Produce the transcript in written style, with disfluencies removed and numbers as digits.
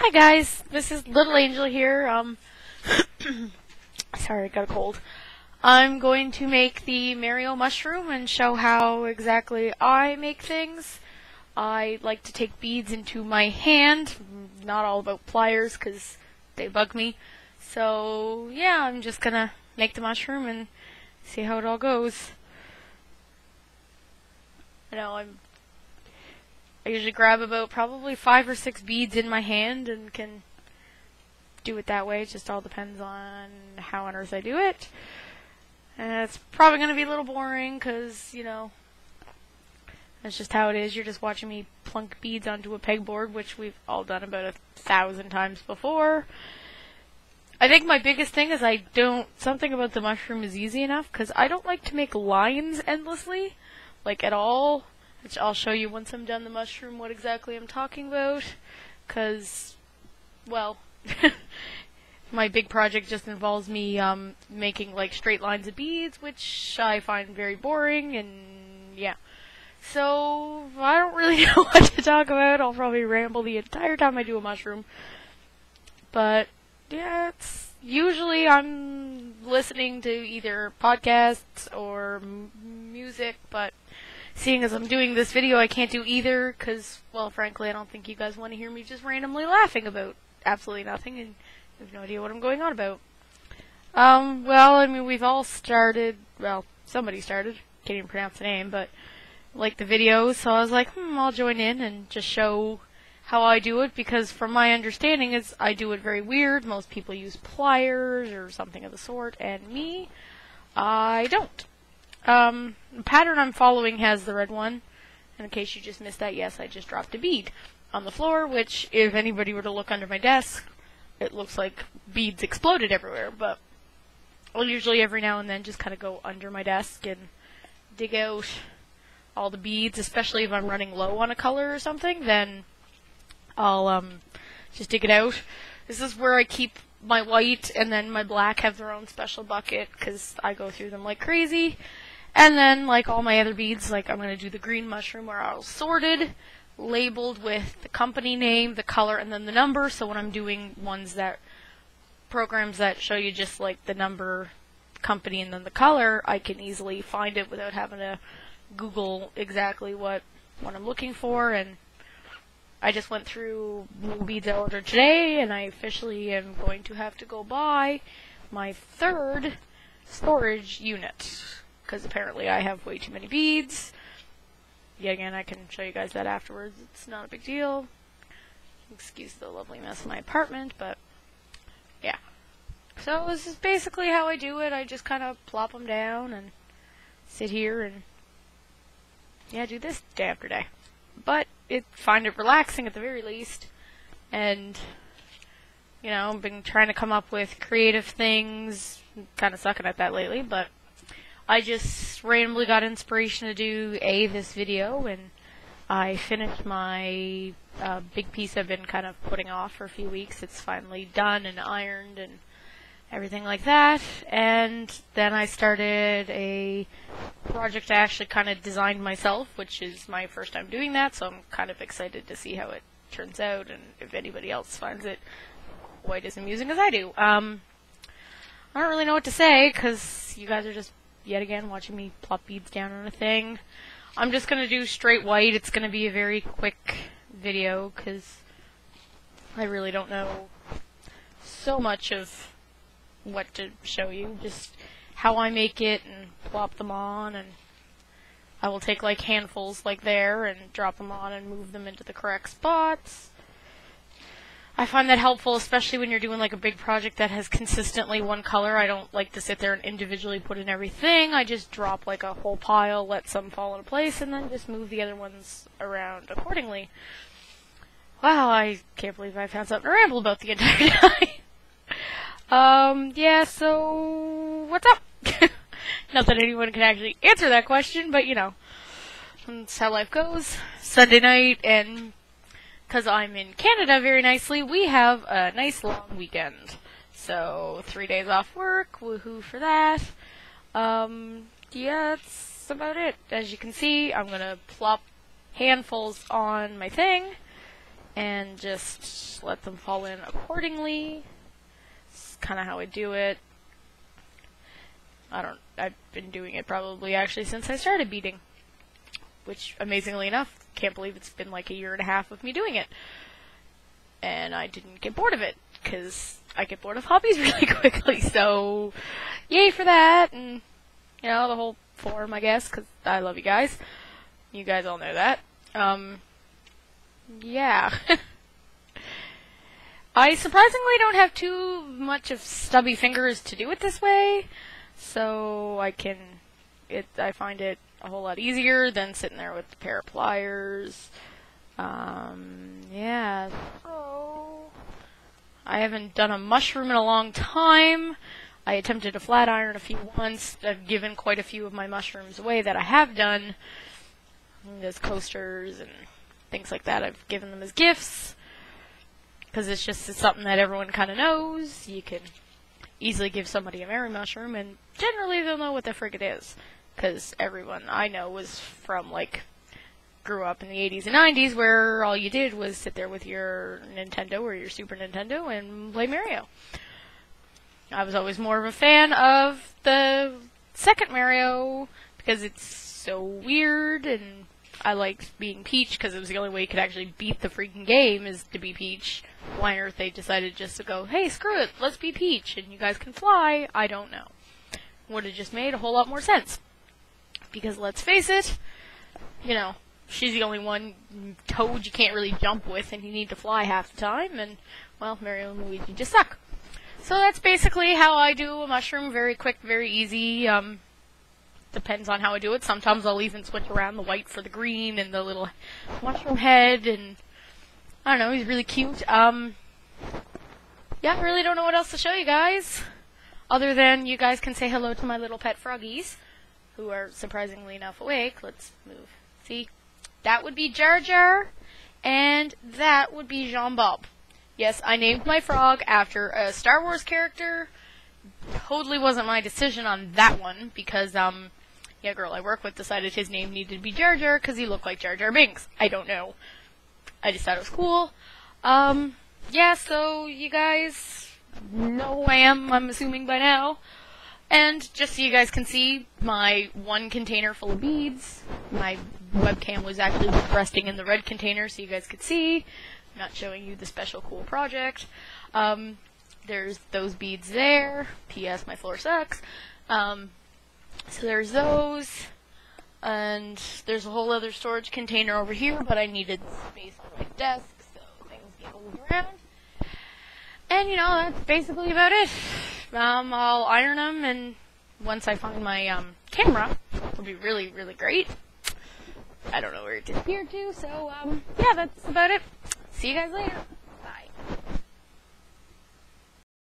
Hi guys, this is Little Angel here. Sorry, I got a cold. I'm going to make the Mario mushroom and show how exactly I make things. I like to take beads into my hand, not all about pliers because they bug me. So yeah, I'm just gonna make the mushroom and see how it all goes. I usually grab about probably 5 or 6 beads in my hand and can do it that way. It just all depends on how on earth I do it. And it's probably going to be a little boring because, that's just how it is. You're just watching me plunk beads onto a pegboard, which we've all done about 1,000 times before. I think my biggest thing is something about the mushroom is easy enough because I don't like to make lines endlessly, like at all. Which I'll show you once I'm done the mushroom what exactly I'm talking about, because, well, my big project just involves me making like straight lines of beads, which I find very boring, and yeah. So, I don't really know what to talk about. I'll probably ramble the entire time I do a mushroom. But, yeah, usually I'm listening to either podcasts or music, but seeing as I'm doing this video, I can't do either, because, well, frankly, I don't think you guys want to hear me just randomly laughing about absolutely nothing, and you have no idea what I'm going on about. We've all started, somebody started, can't even pronounce the name, but, like the videos, so I was like, I'll join in and just show how I do it, because from my understanding is I do it very weird. Most people use pliers or something of the sort, and me, I don't. The pattern I'm following has the red one. And in case you just missed that, yes, I just dropped a bead on the floor, which, if anybody were to look under my desk, it looks like beads exploded everywhere. But I'll usually every now and then just kind of go under my desk and dig out all the beads, especially if I'm running low on a color or something, then I'll just dig it out. This is where I keep my white and then my black have their own special bucket, because I go through them like crazy. And then, like all my other beads, like I'm going to do the green mushroom where I'll sorted, labeled with the company name, the color, and then the number. So when I'm doing programs that show you just like the number, company, and then the color, I can easily find it without having to Google exactly what I'm looking for. And I just went through new beads I ordered today, and I officially am going to have to go buy my 3rd storage unit, because apparently I have way too many beads. Yet again, I can show you guys that afterwards. It's not a big deal. Excuse the lovely mess of my apartment, but yeah. So this is basically how I do it. I just kind of plop them down and sit here and, yeah, do this day after day. But find it relaxing at the very least. And, I've been trying to come up with creative things. Kind of sucking at that lately, but I just randomly got inspiration to do this video, and I finished my big piece I've been kind of putting off for a few weeks. It's finally done and ironed and everything like that. And then I started a project I actually kind of designed myself, which is my first time doing that, so I'm kind of excited to see how it turns out and if anybody else finds it quite as amusing as I do. I don't really know what to say, because you guys are just, yet again, watching me plop beads down on a thing. I'm just going to do straight white. It's going to be a very quick video, because I really don't know so much of what to show you. Just how I make it and plop them on, and I will take like handfuls like there and drop them on and move them into the correct spots. I find that helpful, especially when you're doing like a big project that has consistently one color. I don't like to sit there and individually put in everything. I just drop like a whole pile, let some fall into place, and then just move the other ones around accordingly. Wow, I can't believe I found something to ramble about the entire time. Yeah, so what's up? Not that anyone can actually answer that question, but that's how life goes. Sunday night, and because I'm in Canada very nicely, we have a nice long weekend. So 3 days off work, woohoo for that. Yeah, that's about it. As you can see, I'm gonna plop handfuls on my thing, and just let them fall in accordingly. It's kind of how I do it. I've been doing it probably actually since I started beading, which amazingly enough, can't believe it's been like a year and a half of me doing it. And I didn't get bored of it, because I get bored of hobbies really quickly, so yay for that, and, you know, the whole forum, I guess, because I love you guys. You guys all know that. Yeah. I surprisingly don't have too much of stubby fingers to do it this way, so I find it a whole lot easier than sitting there with a pair of pliers. Yeah, so I haven't done a mushroom in a long time. I attempted a flat iron a few once. I've given quite a few of my mushrooms away that I have done. There's coasters and things like that. I've given them as gifts, because it's something that everyone kind of knows. You can easily give somebody a Mary mushroom, and generally they'll know what the frick it is, because everyone I know was from, like, grew up in the 80s and 90s, where all you did was sit there with your Nintendo or your Super Nintendo and play Mario. I was always more of a fan of the second Mario, because it's so weird, and I liked being Peach, because it was the only way you could actually beat the freaking game, is to be Peach. Why on earth they decided just to go, hey, screw it, let's be Peach, and you guys can fly, I don't know. Would have just made a whole lot more sense. Because let's face it, you know, she's the only one Toad you can't really jump with, and you need to fly half the time, and, well, Mario and Luigi just suck. So that's basically how I do a mushroom. Very quick, very easy. Depends on how I do it. Sometimes I'll even switch around the white for the green and the little mushroom head, and I don't know, he's really cute. Yeah, I really don't know what else to show you guys, other than you guys can say hello to my little pet froggies, who are surprisingly enough awake. Let's move. See? That would be Jar Jar, and that would be Jean Bob. Yes, I named my frog after a Star Wars character. Totally wasn't my decision on that one, because, yeah, girl I work with decided his name needed to be Jar Jar, because he looked like Jar Jar Binks. I don't know. I just thought it was cool. Yeah, so you guys know who I am, I'm assuming by now. And just so you guys can see my one container full of beads. My webcam was actually resting in the red container so you guys could see. I'm not showing you the special cool project. There's those beads there. P.S. My floor sucks. So there's those. And there's a whole other storage container over here, but I needed space for my desk, so things get moved around. And, you know, that's basically about it. I'll iron them, and once I find my camera, it'll be really, really great. I don't know where it disappeared to, so, yeah, that's about it. See you guys later.